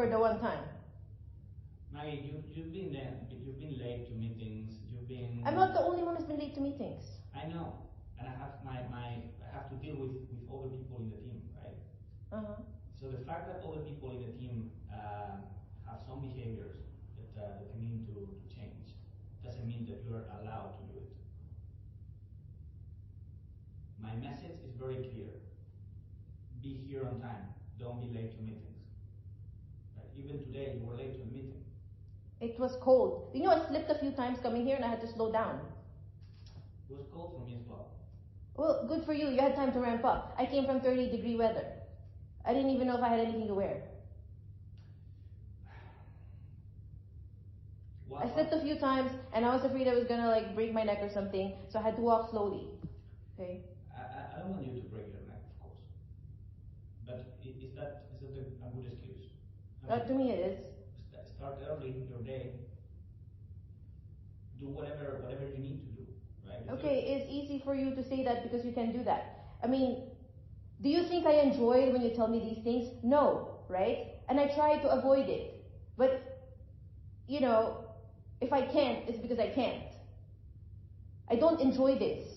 for the one time. Maggie, you've been late to meetings. I'm not the only one who's been late to meetings. I know, and I have I have to deal with other people in the team, right? So the fact that other people in the team have some behaviors that they need to change doesn't mean that you're allowed to do it. My message is very clear. Be here on time. Don't be late to meetings. Right? Even today, you were late to a meeting. It was cold. You know, I slipped a few times coming here and I had to slow down. It was cold for me as well. Well, good for you. You had time to ramp up. I came from 30-degree weather. I didn't even know if I had anything to wear. I slipped a few times and I was afraid I was gonna like break my neck or something, so I had to walk slowly. Okay? I don't want you to break your neck, of course. But is that a good excuse? To me it is. Start early your day. Do whatever you need to do, right? Okay, it's easy for you to say that because you can do that. I mean, do you think I enjoy it when you tell me these things? No, right? And I try to avoid it. But, you know, if I can't, it's because I can't. I don't enjoy this.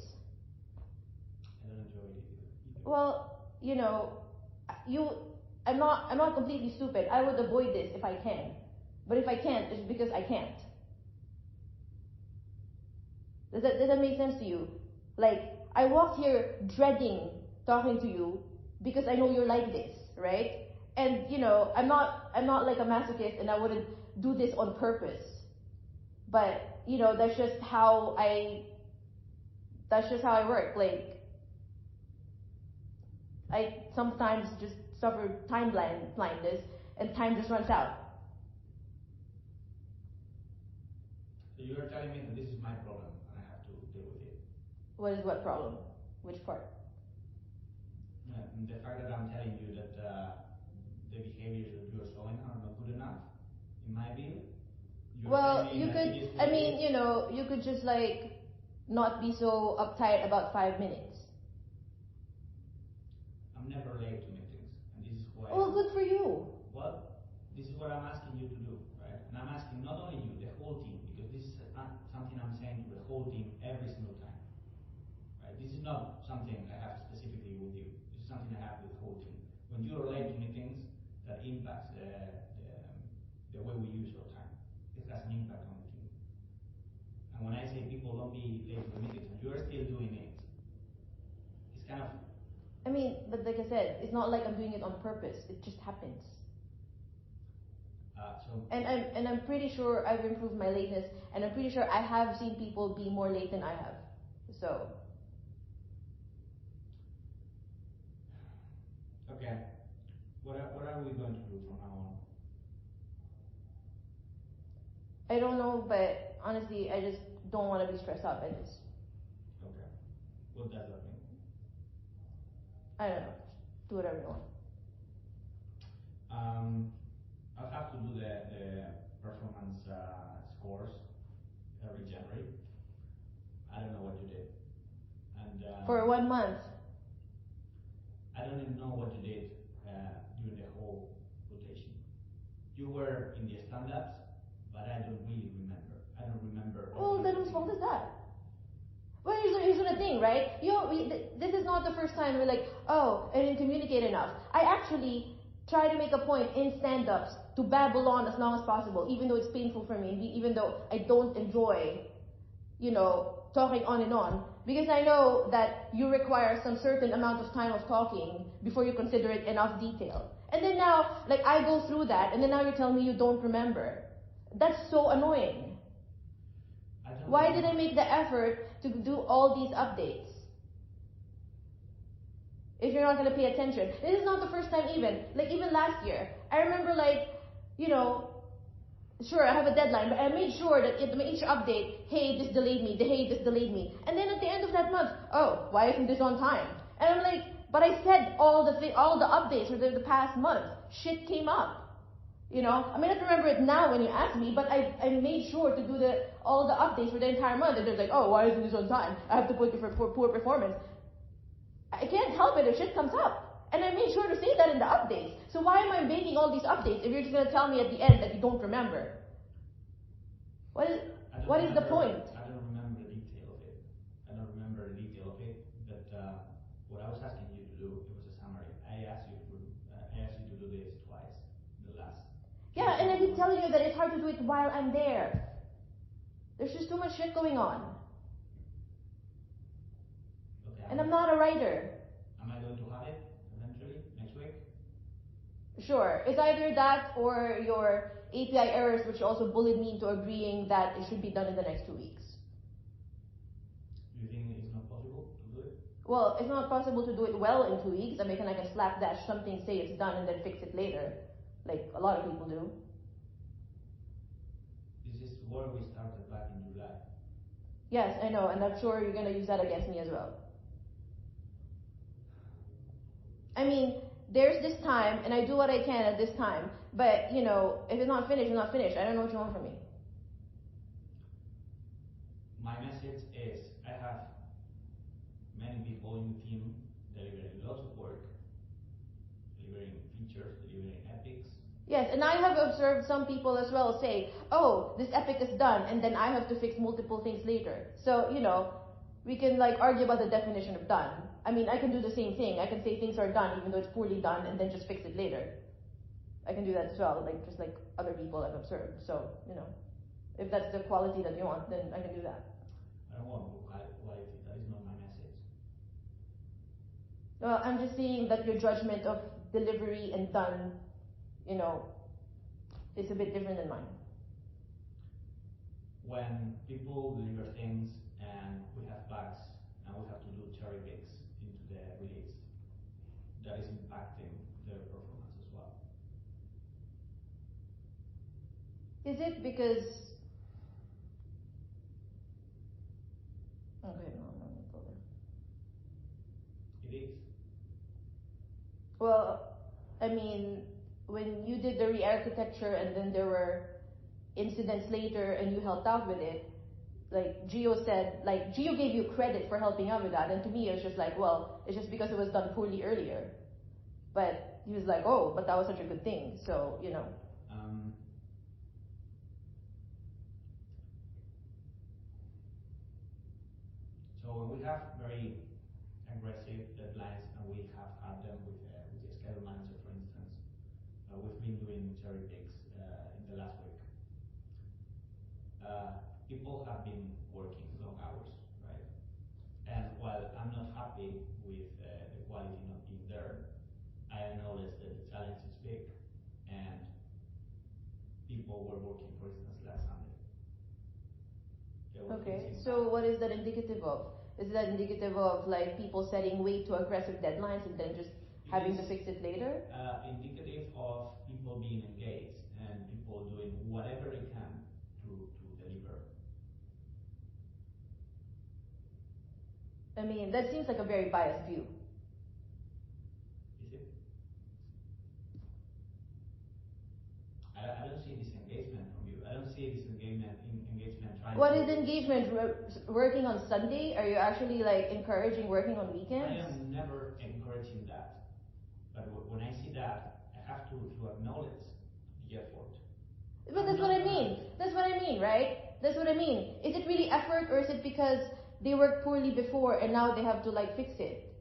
I don't enjoy it either. Well, you know, I'm not completely stupid. I would avoid this if I can. But if I can't, it's because I can't. Does that make sense to you? Like, I walked here dreading talking to you because I know you're like this, right? And, you know, I'm not like a masochist and I wouldn't do this on purpose. But, you know, that's just how I work. Like, I sometimes just suffer time blindness and time just runs out. So you're telling me that this is my problem and I have to deal with it. What problem? Which part? The fact that I'm telling you that the behaviors that you're showing are not good enough, in my view. Well, you could, I mean, you know, you could just like not be so uptight about 5 minutes. I'm never late to meetings, and this is why. Well, good for you. Well, this is what I'm asking you to do, right? And I'm asking not only you, the whole team, because this is something I'm saying to the whole team every single time, right? This is not something I have specifically with you. This is something I have with the whole team. When you are late to meetings, that impacts the way we use our time. It has an impact on the team. And when I say people don't be late to meetings, and you're still doing it, it's kind of. I mean, but like I said, it's not like I'm doing it on purpose. It just happens. And I'm pretty sure I've improved my lateness, and I'm pretty sure I have seen people be more late than I have. So. Okay. What are we going to do from now on? I don't know, but honestly, I just don't want to be stressed out by this. Okay. What does that mean? I don't know. Do whatever you want. I'll have to do the performance scores every January. I don't know what you did. And for 1 month. I don't even know what you did during the whole rotation. You were in the stand-ups, but I don't really remember. I don't remember. Well, then whose fault is that? Well, here's the thing, right? This is not the first time we're like, oh, I didn't communicate enough. I actually try to make a point in stand-ups to babble on as long as possible, even though it's painful for me, even though I don't enjoy, you know, talking on and on, because I know that you require some certain amount of time of talking before you consider it enough detail. And then now, like, I go through that, and then now you're telling me you don't remember. That's so annoying. Why did I make the effort to do all these updates if you're not going to pay attention? This is not the first time even. Like, even last year, I remember, like, you know, sure, I have a deadline, but I made sure that in each update, hey, this delayed me, hey, this delayed me. And then at the end of that month, oh, why isn't this on time? And I'm like, but I said all the updates for the past month. Shit came up. You know, I may not remember it now when you ask me, but I made sure to do all the updates for the entire month. And they're like, oh, why isn't this on time? I have to put you for poor performance. I can't help it if shit comes up. And I made sure to say that in the updates. So why am I making all these updates if you're just going to tell me at the end that you don't remember? What is the point? I don't remember the detail of it. But what I was asking you to do, it was a summary. I asked you to do this twice, the last. Yeah, and I keep telling you that it's hard to do it while I'm there. There's just too much shit going on. Okay, And I'm not a writer. Am I going to have it eventually next week? Sure. It's either that or your API errors, which also bullied me into agreeing that it should be done in the next 2 weeks. Do you think it's not possible to do it? Well, it's not possible to do it well in 2 weeks. I mean, I can slapdash something, say it's done, and then fix it later, like a lot of people do. This is where we started back in July. Yes, I know, and I'm sure you're going to use that against me as well. I mean, there's this time, and I do what I can at this time, but, you know, if it's not finished, it's not finished. I don't know what you want from me. My message is, I have many people in the team delivering lots of work, delivering features, delivering epics. Yes, and I have observed some people as well say, oh, this epic is done, and then I have to fix multiple things later. So, you know, we can like argue about the definition of done. I mean, I can do the same thing. I can say things are done even though it's poorly done and then just fix it later. I can do that as well, like just like other people I've observed. So, you know, if that's the quality that you want, then I can do that. I don't want quality. That is not my message. Well, I'm just saying that your judgment of delivery and done, you know, is a bit different than mine. When people deliver things and we have bugs and we have to do cherry picks into the release, that is impacting their performance as well. Is it because... Okay, no, I'm not going to go there. It is. Well, I mean, when you did the re-architecture and then there were incidents later and you helped out with it, like Gio said, like Gio gave you credit for helping out with that, and to me it was just like, well, it's just because it was done poorly earlier. But he was like, oh, but that was such a good thing, so, you know. So when we have very aggressive deadlines, and we have had them with the schedule manager, for instance, we've been doing cherry picks in the last week. People have been working long hours, right? And while I'm not happy with the quality not being there, I acknowledge that the challenge is big, and people were working, for instance, last Sunday. Okay, so what is that indicative of? Is that indicative of like people setting way too aggressive deadlines and then just having to fix it later? Indicative of people being engaged and people doing whatever they can to deliver. I mean, that seems like a very biased view. Is it? I don't see disengagement from you. I don't see disengagement trying What to... is engagement? Working on Sunday? Are you actually like encouraging working on weekends? I am never encouraging that. But when I see that, I have to acknowledge the effort. But that's what I mean. That's what I mean, right? That's what I mean. Is it really effort, or is it because they worked poorly before and now they have to like fix it?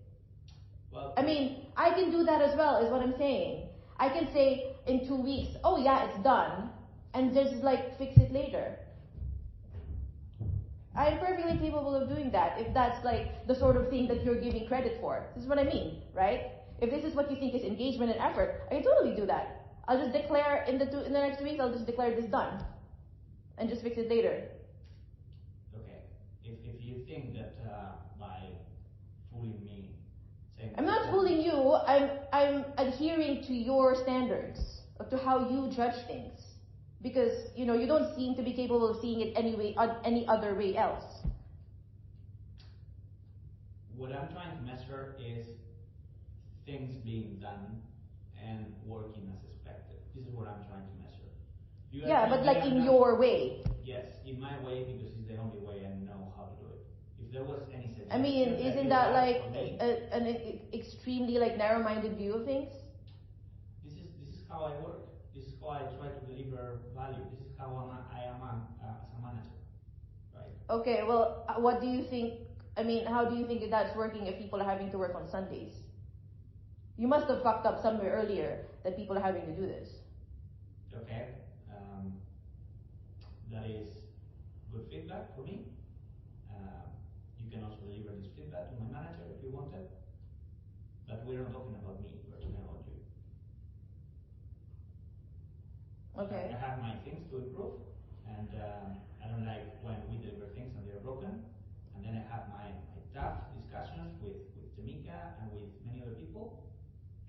Well, I mean, I can do that as well, is what I'm saying. I can say in 2 weeks, oh yeah, it's done, and just like fix it later. I'm perfectly capable of doing that if that's like the sort of thing that you're giving credit for. This is what I mean, right? If this is what you think is engagement and effort, I can totally do that. I'll just declare in the next 2 weeks, I'll just declare this done and just fix it later. Okay. If you think that by fooling me, saying I'm not fooling you. I'm adhering to your standards, to how you judge things. Because, you know, you don't seem to be capable of seeing it any other way else. What I'm trying to measure is things being done and working as expected. This is what I'm trying to measure. Yeah, but like in your way. Yes, in my way, because it's the only way I know how to do it. If there was any suggestion. I mean, isn't you that asked like for me, an extremely like narrow-minded view of things? this is how I work. This is how I try to deliver value. This is how I am as a manager, right? Okay, well, what do you think? I mean, how do you think that's working if people are having to work on Sundays? You must have fucked up somewhere earlier that people are having to do this. Okay, that is good feedback for me. You can also deliver this feedback to my manager if you want it. But we're not talking about me, we're talking about you. Okay. I have my things to improve, and I don't like when we deliver things and they're broken. And then I have my tough discussions with Jamika and with many other people,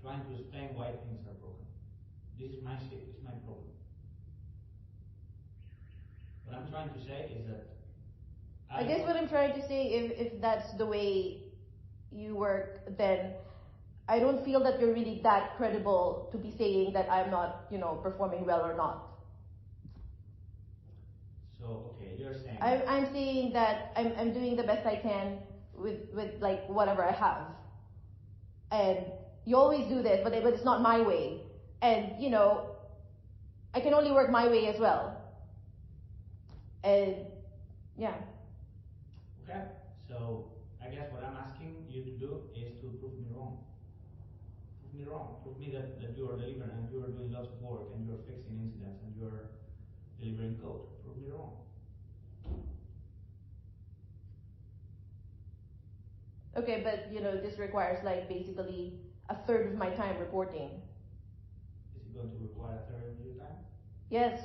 trying to explain why things are broken. This is my shit, this is my problem. What I'm trying to say is that I guess what I'm trying to say, if that's the way you work, then I don't feel that you're really that credible to be saying that I'm not, performing well or not. So, okay, you're saying... I'm saying that I'm doing the best I can with like whatever I have. And you always do this, but it's not my way. And, I can only work my way as well. And, yeah. Okay, so I guess what I'm asking you to do is to prove me wrong. Prove me wrong. Prove me that you are delivering and you are doing lots of work and you are fixing incidents and you are delivering code. Prove me wrong. Okay, but this requires like basically a third of my time reporting. Is it going to require a third of your time? Yes.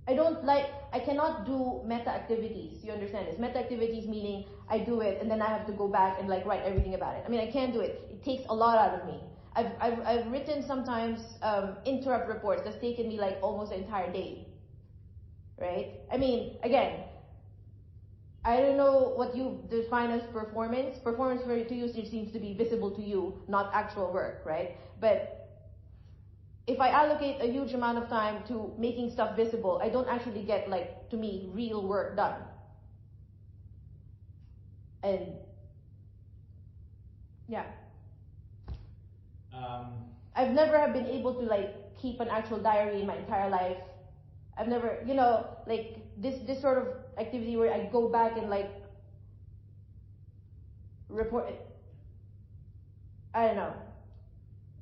I cannot do meta activities. You understand this? Meta activities meaning I do it and then I have to go back and like write everything about it. I mean, I can't do it. It takes a lot out of me. I've written sometimes interrupt reports that's taken me like almost an entire day. Right? I mean, again, I don't know what you define as performance. Performance to you seems to be visible to you, not actual work, right? But if I allocate a huge amount of time to making stuff visible, I don't actually get, like, to me, real work done. And, yeah. I've never have been able to, like, keep an actual diary in my entire life. I've never, like, this sort of activity where I go back and, like, report it. I don't know.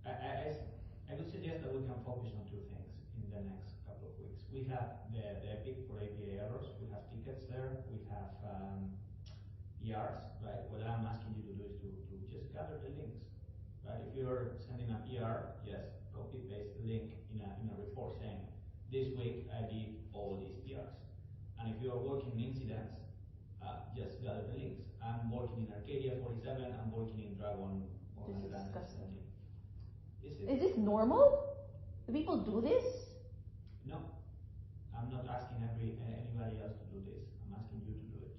I would suggest that we can focus on two things in the next couple of weeks. We have the Epic for API errors, we have tickets there, we have PRs, right? What I'm asking you to do is to just gather the links, right? If you're sending a PR, yes, copy paste the link in a report saying, this week I did all these PRs. And if you are working in incidents, just gather the links. I'm working in Arcadia 47, I'm working in Dragon 117. Is this normal? Do people do this? No. I'm not asking anybody else to do this. I'm asking you to do it.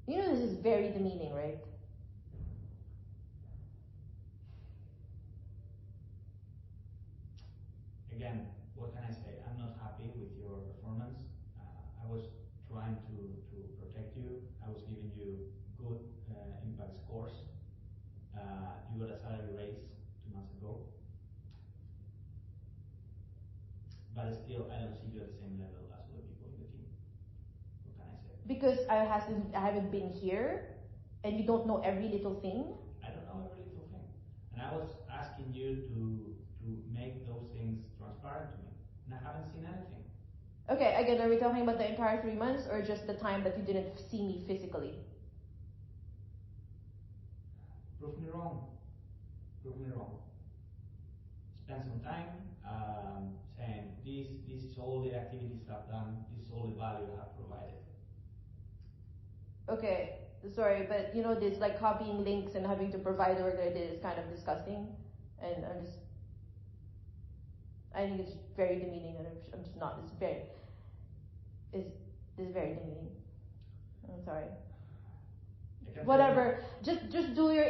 This is very demeaning, right? Again, what can I say? I'm not happy with your performance. I was trying to protect you. I was giving you good impact scores. You got a salary raise 2 months ago. But still, I don't see you at the same level as other people in the team. What can I say? Because I haven't been here, and you don't know every little thing? I don't know every little thing. And I was asking you to make those things transparent to me. And I haven't seen anything. Okay, again, are we talking about the entire 3 months or just the time that you didn't see me physically? Prove me wrong. Prove me wrong. Spend some time saying this is all the activities I've done, this is all the value I have provided. Okay, sorry, but this like copying links and having to provide the work that I did is kind of disgusting, and I think it's very demeaning, and I'm just not. This is very demeaning. I'm sorry. Whatever. Just do your.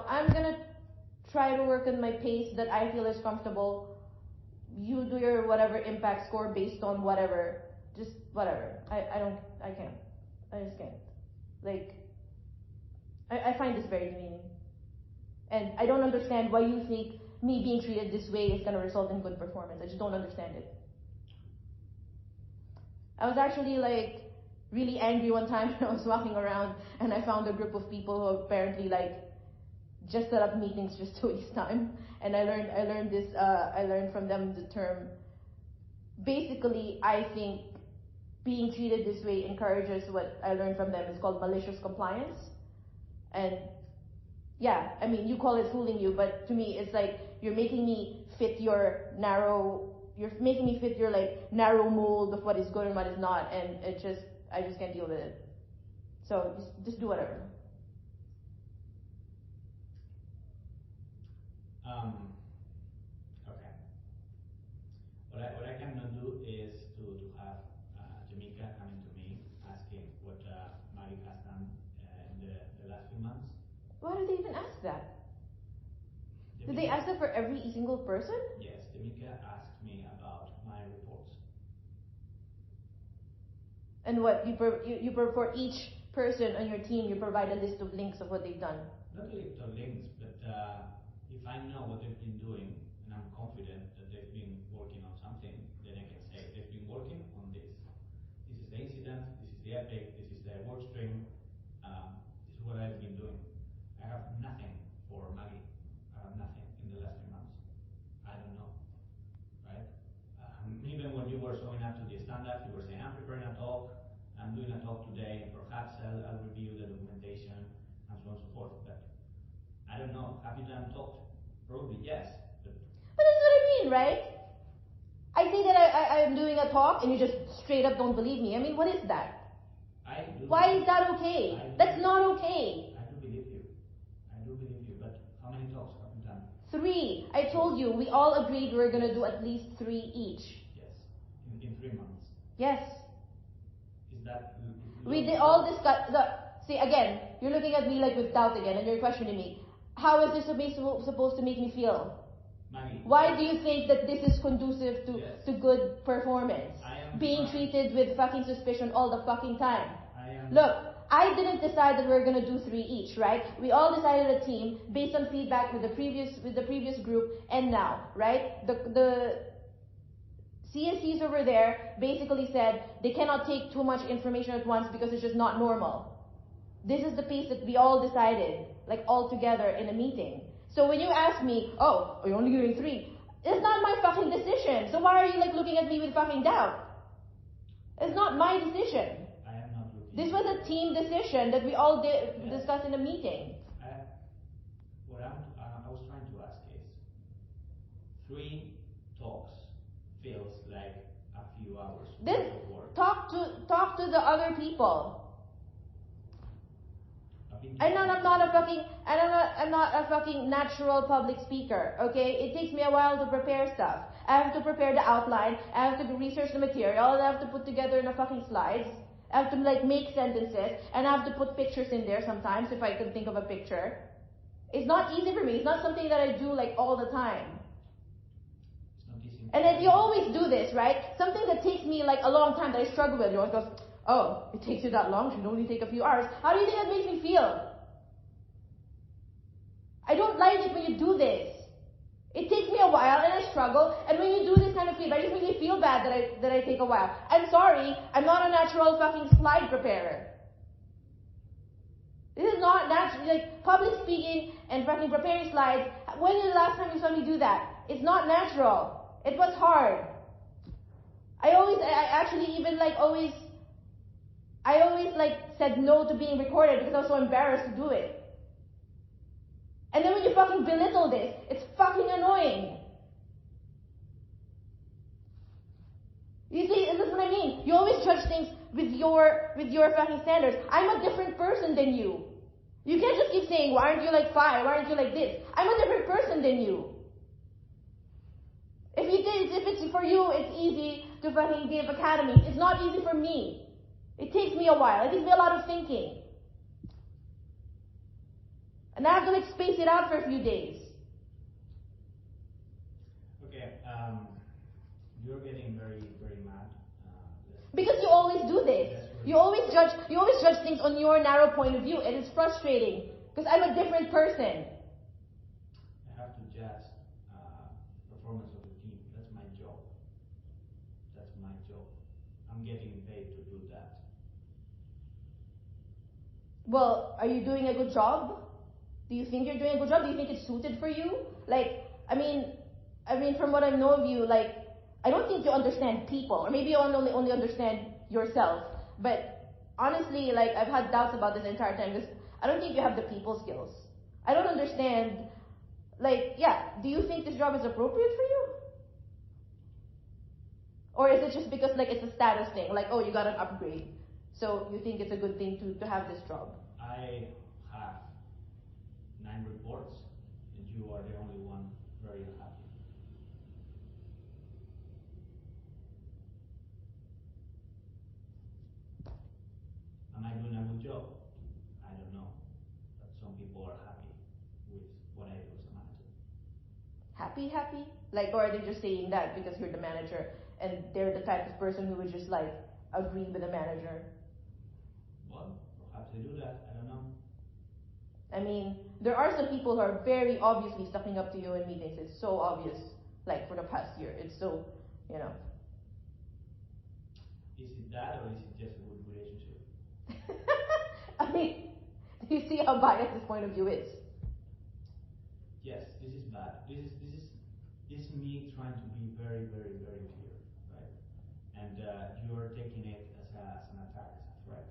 I'm gonna try to work on my pace that I feel is comfortable. you do your whatever impact score based on whatever, just whatever. I can't. I just can't. Like, I find this very demeaning. And I don't understand why you think me being treated this way is going to result in good performance. I just don't understand it. I was actually like really angry one time when I was walking around and I found a group of people who apparently like just set up meetings just to waste time. And I learned from them the term. Basically, I think being treated this way encourages what I learned from them is called malicious compliance. And yeah, I mean, you call it fooling you, but to me, it's like you're making me fit your narrow like narrow mold of what is good and what is not, and I just can't deal with it. So just do whatever. Okay. What I cannot do is to have Jamaica coming to me asking what Maggie has done in the last few months. Why do they even ask that? Did they ask that for every single person? Yes, Jamaica asked me about my reports. And what you for each person on your team, you provide a list of links of what they've done. Not a list of links, but if I know what they've been doing and I'm confident that they've been working on something, then I can say they've been working on this. This is the incident, this is the epic, this is the work stream, this is what I've been doing. I have nothing for Maggie. I have nothing in the last few months. I don't know, right? Even when you were showing up to the stand-up, you were saying, I'm preparing a talk, I'm doing a talk today, perhaps I'll review the documentation, and so on and so forth. But I don't know. Have you done talks? Probably yes. But that's what I mean, right? I say that I'm doing a talk and you just straight up don't believe me. I mean, what is that? Why is that okay? That's not okay. I do believe you. I do believe you. But how many talks have you done? 3. I told you, we all agreed we were going to do at least 3 each. Yes. In 3 months. Yes. Is that... We did all discuss... See, again, you're looking at me like with doubt again and you're questioning me. How is this supposed to make me feel? Maggie, why do you think that this is conducive to good performance? Being treated with fucking suspicion all the fucking time. Look, I didn't decide that we're gonna do 3 each, right? We all decided a team based on feedback with the previous group and now, right? The CSCs over there basically said they cannot take too much information at once because it's just not normal. This is the piece that we all decided, like all together in a meeting. So when you ask me, oh, you're only doing 3, it's not my fucking decision. So why are you like looking at me with fucking doubt? It's not my decision. I am not looking. This was a team decision that we all discussed in a meeting. What I was trying to ask is, 3 talks feels like a few hours. This talk to the other people. I'm not a fucking natural public speaker, okay? It takes me a while to prepare stuff. I have to prepare the outline, I have to research the material, I have to put together in a fucking slides, I have to like make sentences, and I have to put pictures in there sometimes if I can think of a picture. It's not easy for me. It's not something that I do like all the time. It's not easy. And then you always do this, right? Something that takes me like a long time that I struggle with, you always go, oh, it takes you that long, it should only take a few hours. How do you think that makes me feel? I don't like it when you do this. It takes me a while and I struggle, and when you do this kind of feedback, it just makes me feel bad that I take a while. I'm sorry, I'm not a natural fucking slide preparer. This is not natural, like public speaking and fucking preparing slides. When is the last time you saw me do that? It's not natural. It was hard. I always said no to being recorded because I was so embarrassed to do it. And then when you fucking belittle this, it's fucking annoying. You see, this is what I mean. You always judge things with your fucking standards. I'm a different person than you. You can't just keep saying, why aren't you like 5? Why aren't you like this? I'm a different person than you. If it's for you, it's easy to fucking give academy. It's not easy for me. It takes me a while. It takes me a lot of thinking. And I have to like space it out for a few days. Okay, You're getting very, very mad. Because you always do this. You always judge things on your narrow point of view, and it's frustrating. Because I'm a different person. I have to judge performance of the team. That's my job. That's my job. I'm getting paid to do that. Well, are you doing a good job? Do you think you're doing a good job? Do you think it's suited for you? Like, I mean, from what I know of you, like, I don't think you understand people, or maybe you only understand yourself. But honestly, like, I've had doubts about this entire time because I don't think you have the people skills. I don't understand. Like, yeah, do you think this job is appropriate for you? Or is it just because, like, it's a status thing? Like, oh, you got an upgrade, so you think it's a good thing to have this job? I have 9 reports, and you are the only one very unhappy. Am I doing a good job? I don't know. But some people are happy with what I do as a manager. Happy? Like, or are they just saying that because you're the manager and they're the type of person who would just, like, agree with the manager? Well, perhaps they do that. I don't know. I mean, there are some people who are very obviously sucking up to you in meetings. It's so obvious. Like, for the past year. It's so, you know. Is it that, or is it just a good relationship? I mean, do you see how biased this point of view is? Yes, this is bad. This is me trying to be very, very, very clear, right? And you are taking it as an attack, as a threat.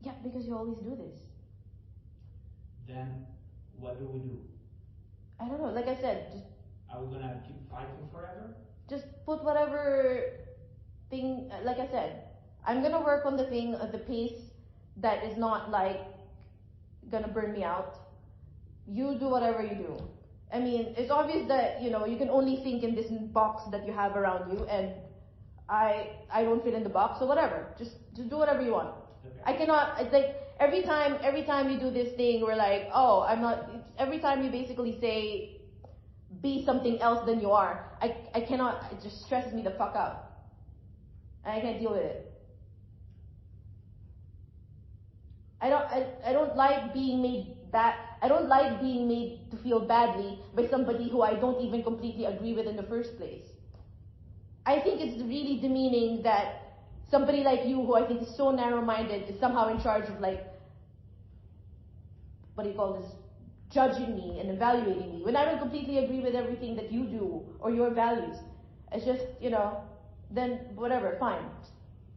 Yeah, because you always do this. Then what do we do? I don't know. Like I said, just Are we gonna keep fighting forever? just put whatever thing. Like I said, I'm gonna work on the thing at the pace that is not like gonna burn me out. You do whatever you do. I mean, it's obvious that, you know, you can only think in this box that you have around you, and I don't fit in the box, so whatever. Just do whatever you want. Okay. I cannot. It's like every time you do this thing, we're like, oh, I'm not. Every time you basically say, be something else than you are. I cannot. It just stresses me the fuck out. And I can't deal with it. I don't like being made bad. I don't like being made to feel badly by somebody who I don't even completely agree with in the first place. I think it's really demeaning that somebody like you, who I think is so narrow-minded, is somehow in charge of, like, what do you call this, judging me and evaluating me when I don't completely agree with everything that you do or your values. It's just, you know, then whatever, fine.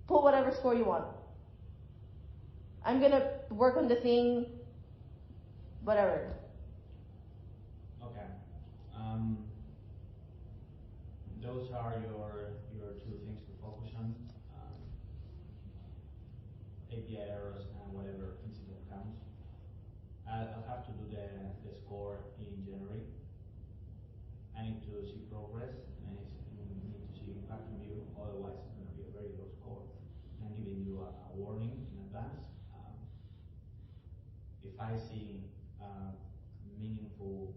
Put whatever score you want. I'm gonna work on the thing, whatever. Okay. Those are your 2 things to focus on. API errors and whatever incident counts. I'll have to do the score in January. I need to see progress, and I need to see impact from you. Otherwise, it's going to be a very low score. I'm giving you a warning in advance. If I see meaningful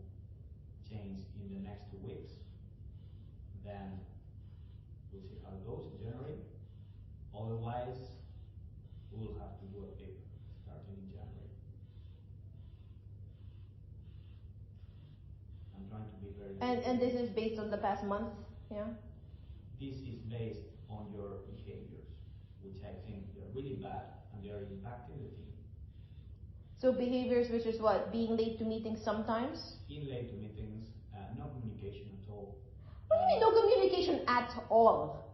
change in the next 2 weeks, then we'll see how it goes in January. Otherwise, we'll have to do a paper starting in January. I'm trying to be very. And this is based on the past month, yeah? This is based on your behaviors, which I think they're really bad and they are impacting the team. So behaviors, which is what? Being late to meetings sometimes? Being late to meetings, no communication at all. What do you mean no communication at all?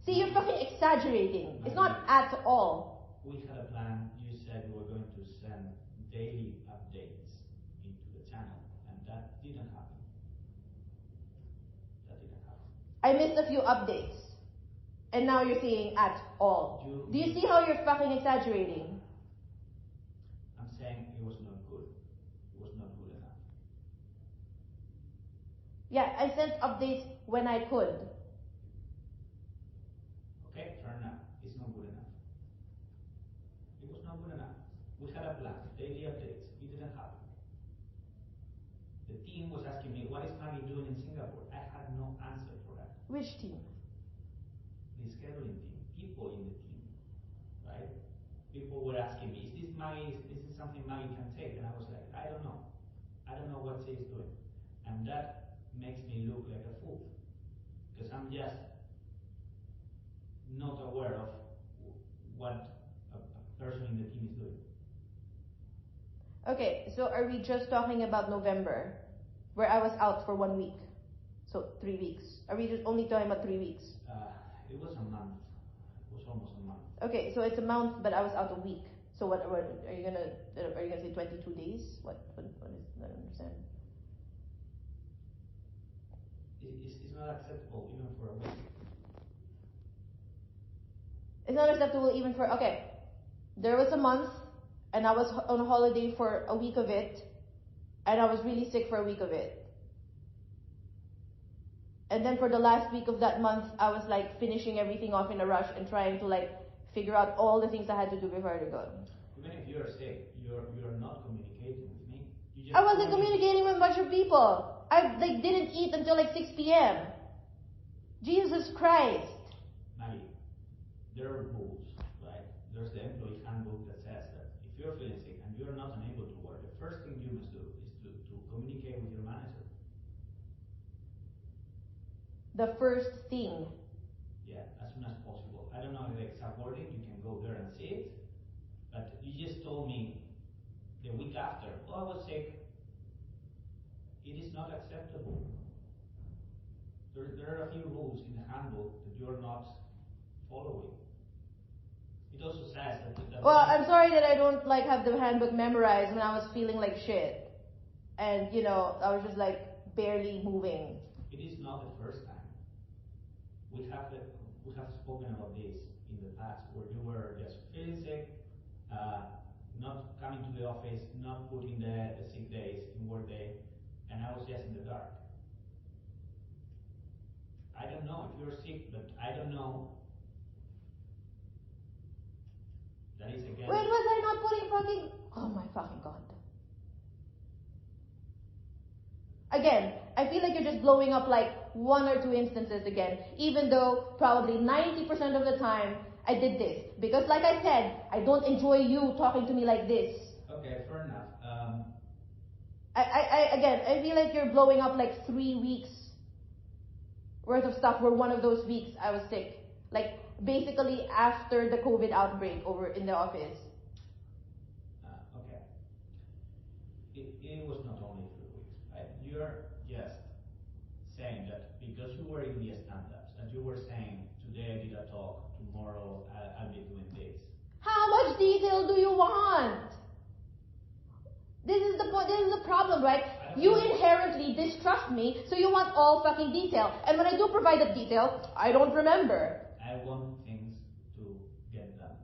See, you're fucking exaggerating. It's not at all. We had a plan. You said you were going to send daily updates into the channel, and that didn't happen. I missed a few updates. And now you're saying at all. Do you see how you're fucking exaggerating? I'm saying it was not good. It was not good enough. Yeah, I sent updates when I could. Okay, fair enough. It's not good enough. It was not good enough. We had a plan, daily updates. It didn't happen. the team was asking me, what is Maggie doing in Singapore? I had no answer for that. Which team? The scheduling team, people in the team, right? People were asking me, is this something Maggie can take? And I was like, I don't know. I don't know what she is doing. And that makes me look like a fool. Because I'm just not aware of what a person in the team is doing. Okay, so are we just talking about November, where I was out for 1 week? So 3 weeks. Are we just only talking about 3 weeks? It was a month. It was almost a month. Okay, so it's a month, but I was out a week. So what are you gonna say 22 days? What is, I don't understand. It's not acceptable even for a week. It's not acceptable even for, okay, there was a month, and I was on holiday for a week of it, and I was really sick for a week of it. And then for the last week of that month, I was like finishing everything off in a rush and trying to like figure out all the things I had to do before I go. Even if you're sick, you're not communicating with me. I wasn't communicating with a bunch of people. I like didn't eat until like 6 p.m. Jesus Christ. Maggie, there are rules, right? There's the employee handbook that says that if you're feeling sick and you're not unable to work, the first thing you must do is to communicate with your manager. The first thing. Yeah, as soon as possible. I don't know the exact wording, you can go there and see it. But you just told me the week after, oh, I was sick. It is not acceptable. There are a few rules in the handbook that you're not following. It also says that Well, I'm sorry that I don't like have the handbook memorized when I was feeling like shit. And I was just like barely moving. It is not the first time. We have spoken about this in the past, where you were just feeling sick, not coming to the office, not putting the sick days in work day, and I was just in the dark. I don't know if you're sick, but I don't know. That is again. When was I not putting fucking? Oh my fucking god. Again, I feel like you're just blowing up like 1 or 2 instances again, even though probably 90% of the time I did this. Because like I said, I don't enjoy you talking to me like this. Okay, fair enough. I feel like you're blowing up like 3 weeks worth of stuff where one of those weeks I was sick. Like basically after the COVID outbreak over in the office. Okay. It was not only 3 weeks, right? You're just saying that because you were in the stand-ups and you were saying, today I did a talk, tomorrow I'll be doing this. How much detail do you want? This is the problem, right? You inherently distrust me, so you want all fucking detail. And when I do provide that detail, I don't remember. I want things to get done.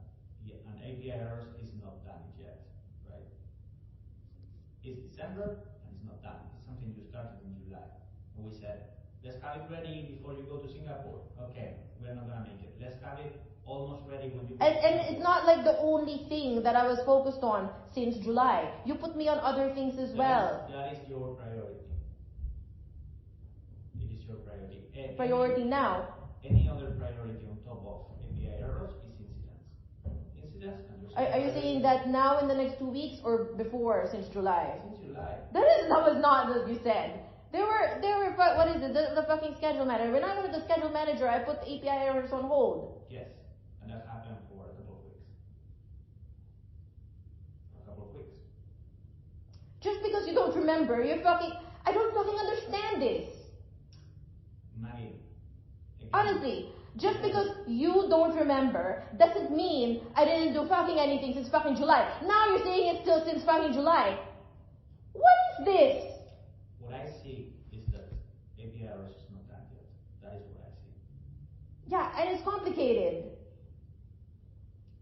Yeah, and API errors is not done yet, right? It's December and it's not done. It's something you started in July. And we said, let's have it ready before you go to Singapore. Okay, we're not gonna make it. Let's have it almost ready when you go to Singapore. And it's not like the only thing that I was focused on since July. You put me on other things as well. That is your priority. It is your priority. Priority now. Any other priority on top of API errors is incidents. Incidents and Are you saying that now in the next 2 weeks or before since July? Since July. That was not what you said. There were what is it? The fucking schedule manager. When I went to the schedule manager, I put the API errors on hold. Yes, and that happened for a couple of weeks. Just because you don't remember, I don't fucking understand this. Maggie. Honestly, just because you don't remember doesn't mean I didn't do fucking anything since fucking July. Now you're saying it's still since fucking July. What is this? What I see is that API errors is not done yet. That is what I see. Yeah, and it's complicated.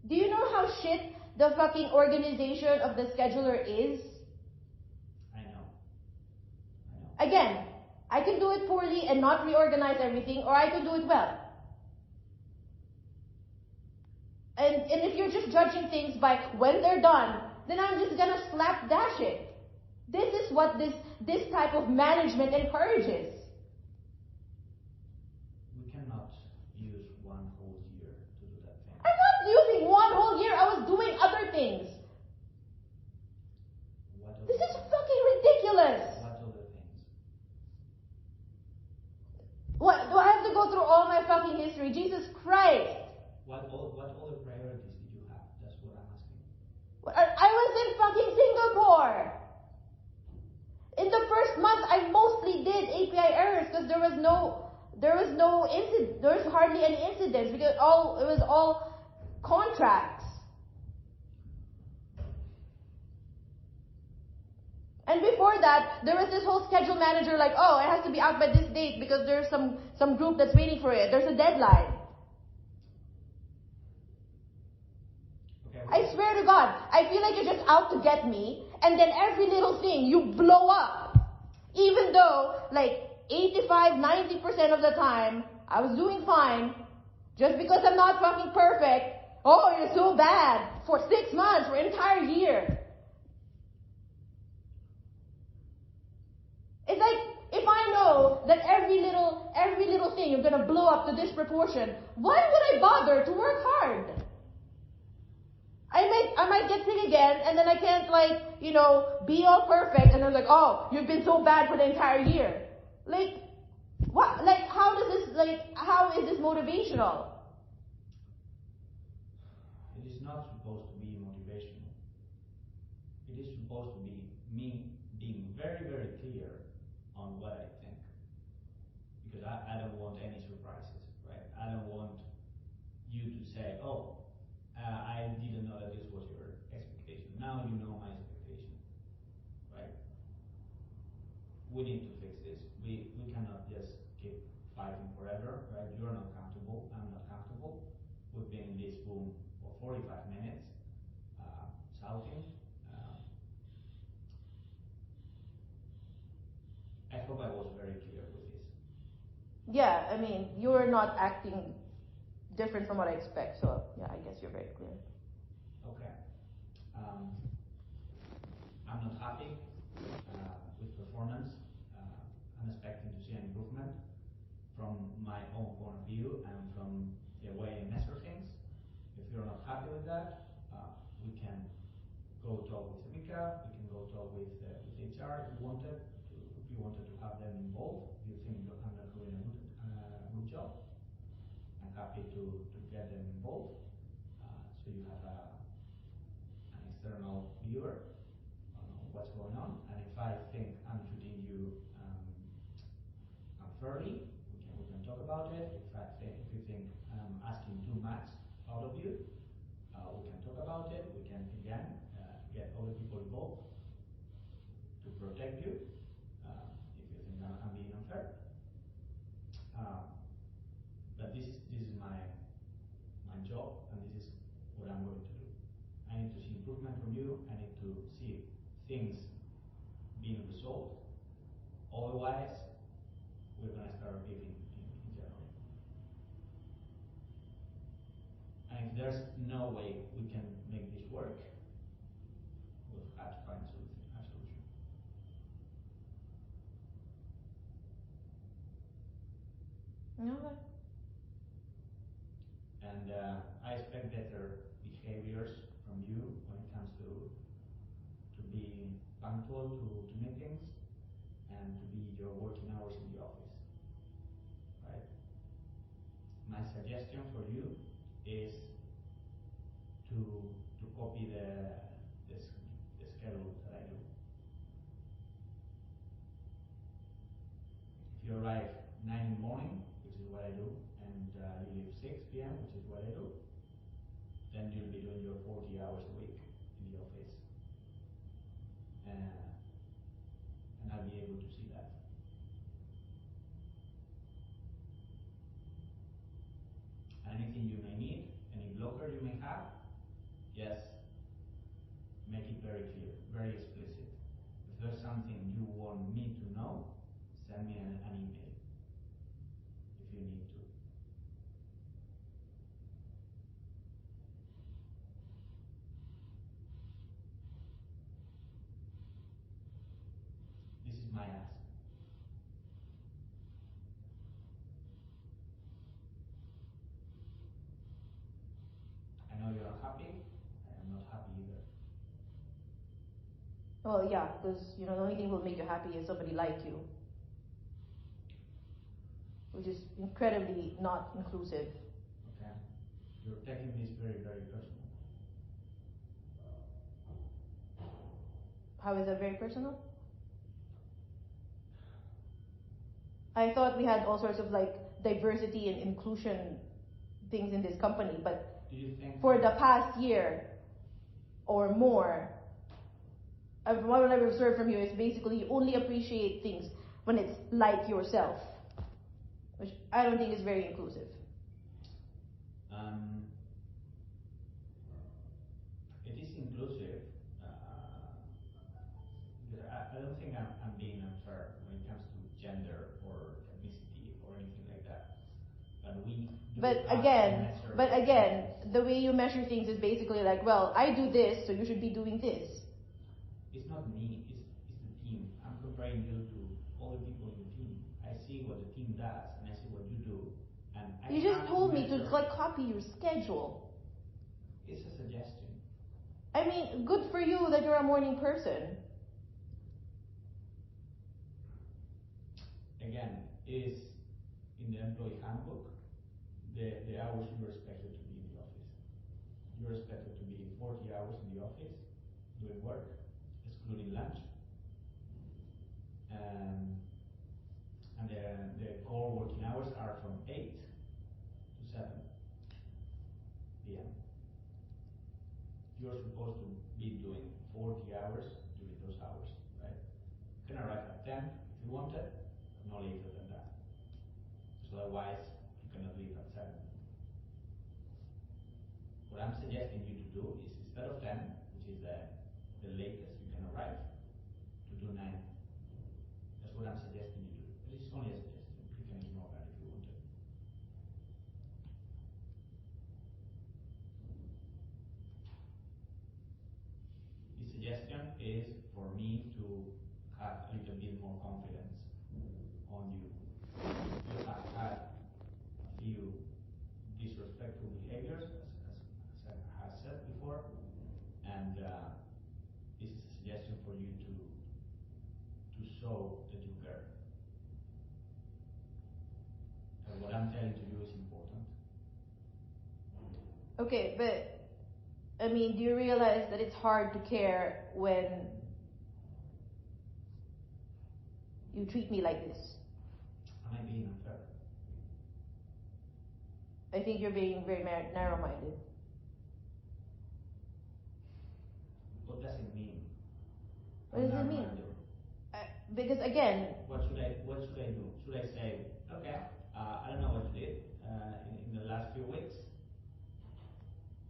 Do you know how shit the fucking organization of the scheduler is? I know. Again, I can do it poorly and not reorganize everything, or I can do it well. And if you're just judging things by when they're done, then I'm just gonna slapdash it. This is what this type of management encourages. We cannot use 1 whole year to do that thing. I'm not using 1 whole year. I was doing other things. This is fucking ridiculous. What other things? What? Do I have to go through all my fucking history? Jesus Christ. What other priorities did you have? That's what I'm asking. I was in fucking Singapore. In the first month, I mostly did API errors because there was no incident. There was hardly any incidents because it was all contracts. And before that, there was this whole schedule manager like, oh, it has to be out by this date because there's some group that's waiting for it. There's a deadline. Okay. I swear to God, I feel like you're just out to get me, and then every little thing you blow up. Even though, like, 85-90% of the time, I was doing fine. Just because I'm not fucking perfect, oh, you're so bad. For 6 months, for an entire year. It's like, if I know that every little thing you're gonna blow up to this proportion, why would I bother to work hard? I might get sick again, and then I can't, like, be all perfect, and they're like, oh, you've been so bad for the entire year. Like, what? Like, how is this motivational? It is not supposed to be motivational. It is supposed to be me being very, very clear on what I think. Because I don't want any surprises, right? I don't want you to say, oh, I didn't know that this was your expectation. Now you know my expectation, right? We need to fix this. We cannot just keep fighting forever, right? You're not comfortable. I'm not comfortable. We've been in this room for 45 minutes, shouting. I hope I was very clear with this. Yeah, I mean, you're not acting different from what I expect, so yeah, I guess you're very clear. Okay. I'm not happy with performance. I'm expecting to see an improvement from my own point of view and from the way I measure things. If you're not happy with that, we can go talk with Mika. We can go talk with HR if you wanted to have them involved. If you think I'm not doing a good job, I'm happy to get them involved. So you have an external viewer on what's going on. And if I think I'm treating you unfairly, we can talk about it. If you think I'm asking too much out of you, we can talk about it. We can again get other people involved to protect you if you think I'm being unfair. But this is my job, and this is what I'm going to do. I need to see improvement from you. I need to see things being resolved. Otherwise, we're going to start beefing in January. And if there's no way we can make this work, we'll have to find a solution. Okay. And I expect better behaviors from you when it comes to be punctual to meetings and to be your working hours in the office. Right? My suggestion for you is to copy the schedule that I do. If you arrive 9 in the morning, which is what I do, and you leave 6 p.m., which is what I do, then you'll be doing your 40 hours a week in the office. And I'll be able to see that. Anything you may need, any blocker you may have, yes, make it very clear, very explicit. If there's something you want me to know, send me an email if you need to. my ask. I know you're unhappy. I am not happy either. Well, yeah, because the only thing that will make you happy is somebody like you, which is incredibly not inclusive. Okay? You're taking this very, very personal. How is that very personal? I thought we had all sorts of diversity and inclusion things in this company, but Do you think for the past year or more, what I've observed from you is basically you only appreciate things when it's like yourself, which I don't think is very inclusive. It is inclusive. Because I don't think I'm being unfair when it comes to gender or ethnicity or anything like that. But we do But have again, to measure but again, things. the way you measure things is basically like, well, I do this, so you should be doing this. It's not me, it's the team. I'm comparing you to all the people in the team. I see what the team does and I see what you do. And I You just have told me to measure- copy your schedule. It's a suggestion. I mean, good for you that you're a morning person. Again, is in the employee handbook, the hours you're expected to be in the office. You're expected to be 40 hours in the office doing work, excluding lunch. And the core working hours are from 8 to 7 p.m. You're supposed to be doing 40 hours during those hours, right? You can arrive at 10 if you wanted, but no later than that. So otherwise, you cannot leave at 7. What I'm suggesting you to do is instead of 10, which is the latest you can arrive, to do 9. That's what I'm suggesting you do. But it's only a suggestion. You can ignore that if you want to. The suggestion is for me to have a little bit more confidence on you. You have had a few disrespectful behaviors, as I have said before, and this is a suggestion for you to show that you care. And what I'm telling to you is important. Okay, but I mean, do you realize that it's hard to care when you treat me like this? Am I being unfair? I think you're being very narrow-minded. What does it mean? What does it mean? Narrow-minded. Because again, What should I do? Should I say, okay, I don't know what you did in the last few weeks,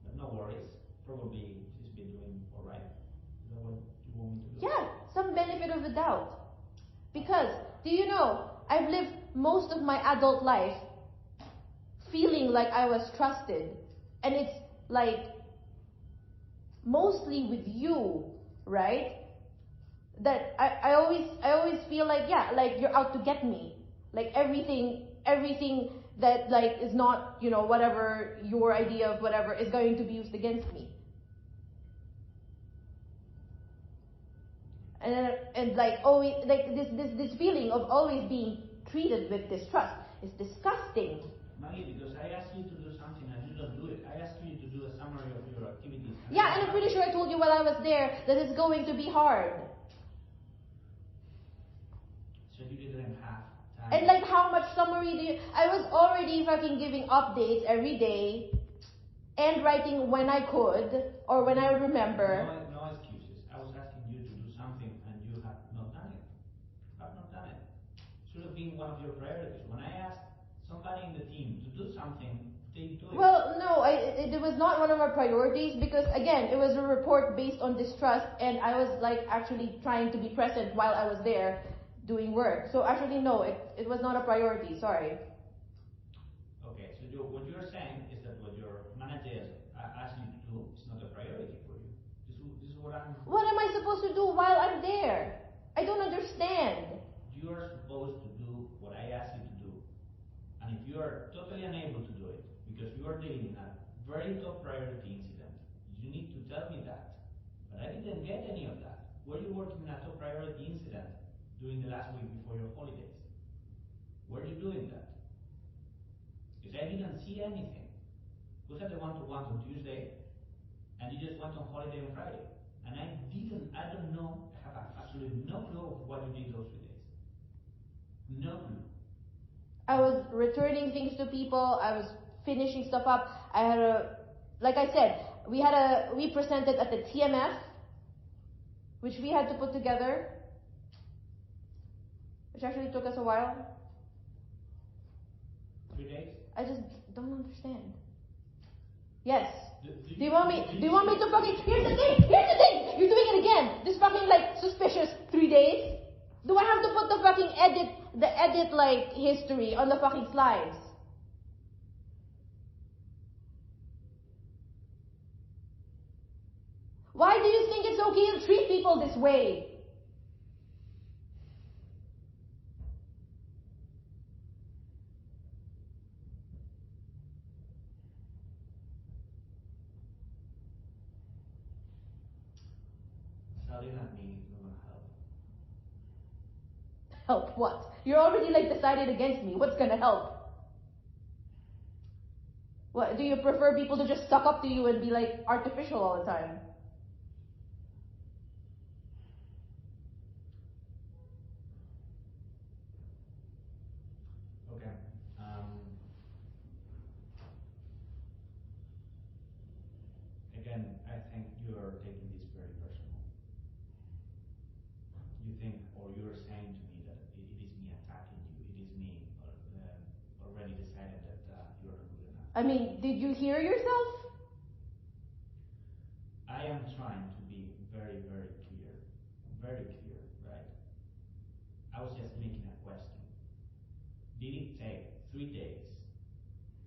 but no worries. Probably she's been doing all right. Is that what you want me to do? yeah, some benefit of the doubt. Because, do you know, I've lived most of my adult life feeling like I was trusted. And it's like, mostly with you, right? That I always feel like, yeah, like you're out to get me. Like everything that is not, whatever your idea of whatever is going to be used against me. And like always, like this feeling of always being treated with distrust is disgusting. Maggie, because I asked you to do something and you don't do it. I asked you to do a summary of your activities. Yeah, and I'm pretty sure I told you while I was there that it's going to be hard. So you didn't have time. And like how much summary do you... I was already fucking giving updates every day and writing when I could or when I remember. No excuses. I was asking you to do something and you have not done it. You have not done it. Should have been one of your priorities. When I asked somebody in the team to do something, they do it. Well, no, it was not one of our priorities because again, it was a report based on distrust and I was like actually trying to be present while I was there doing work. So actually no, it was not a priority, sorry. Okay, so what you're saying is that what your managers ask you to do is not a priority for you. This is what I'm... What am I supposed to do while I'm there? I don't understand. you are dealing in a very top priority incident. You need to tell me that. But I didn't get any of that. Were you working in a top priority incident during the last week before your holidays? Were you doing that? Because I didn't see anything. We had the one-to-one on Tuesday, and you just went on holiday on Friday. And I don't know, I have absolutely no clue of what you did those 3 days. No clue. I was returning things to people. I was finishing stuff up. Like I said, we presented at the TMF, which we had to put together, which actually took us a while. 3 days? I just don't understand. Yes. Do you want me to fucking, here's the thing, you're doing it again. This fucking like suspicious 3 days. Do I have to put the fucking edit like history on the fucking slides? Why do you think it's okay to treat people this way? Shouting at me is not gonna help. Help what? You're already like decided against me. What's gonna help? What, do you prefer people to just suck up to you and be like artificial all the time? Okay. Again, I think you are taking this very personal. You think, or you are saying to me that it is me attacking you. It is me already decided that you are not good enough. I mean, did you hear yourself? I am trying to be very, very clear. Very clear, right? I was just making a question. Did it take 3 days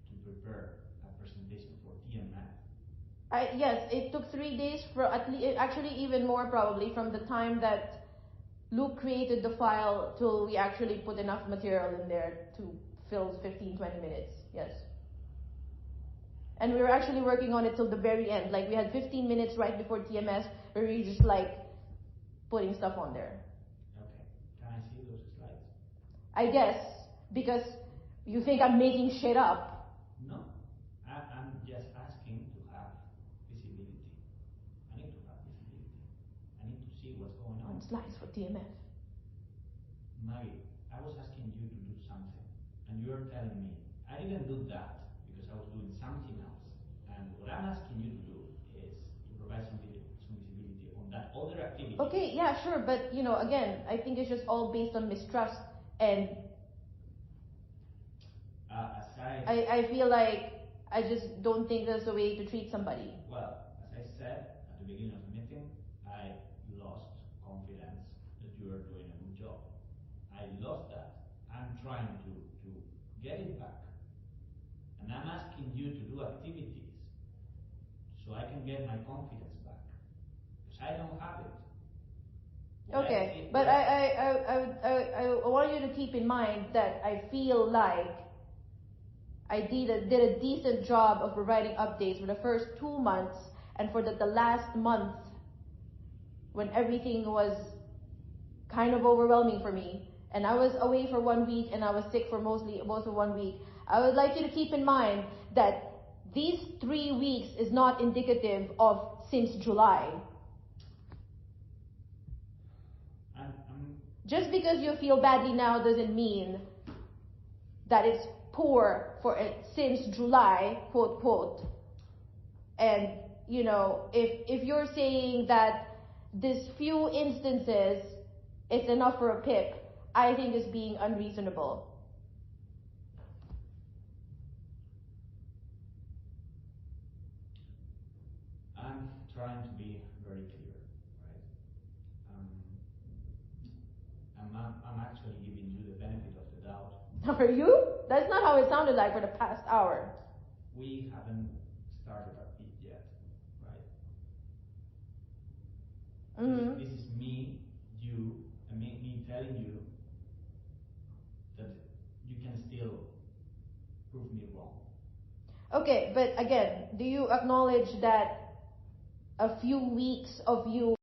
to prepare a presentation for TMF? Yes, it took 3 days for at least, actually even more probably, from the time that Luke created the file till we actually put enough material in there to fill 15-20 minutes. Yes. And we were actually working on it till the very end. Like we had 15 minutes right before TMS where we were just like putting stuff on there. Okay. Can I see those slides? I guess, because you think I'm making shit up. No. I'm just asking to have visibility. I need to have visibility. I need to see what's going on. On slides for TMF. Maggie, I was asking you to do something, and you're telling me I didn't do that because I was doing something else. And what I'm asking you to do is to provide some visibility on that other activity. Okay, yeah, sure, but you know, again, I think it's just all based on mistrust, and I feel like I just don't think that's the way to treat somebody. Well, as I said at the beginning of the meeting, I lost confidence that you are doing a good job. I lost that. I'm trying to get it back. And I'm asking you to do activities so I can get my confidence back. Because I don't have it. Okay, but I want you to keep in mind that I feel like I did a decent job of providing updates for the first 2 months, and for the last month, when everything was kind of overwhelming for me, and I was away for 1 week, and I was sick for most of 1 week. I would like you to keep in mind that these 3 weeks is not indicative of since July. Just because you feel badly now doesn't mean that it's poor for it since July, quote, quote. And, you know, if you're saying that this few instances is enough for a PIP, I think is being unreasonable. I'm trying to be very clear, right? I'm actually giving you the benefit of the doubt. Are you? That's not how it sounded like for the past hour. We haven't started it yet, right? Mm-hmm. This is me, you, and me telling you that you can still prove me wrong. Okay, but again, do you acknowledge that a few weeks of you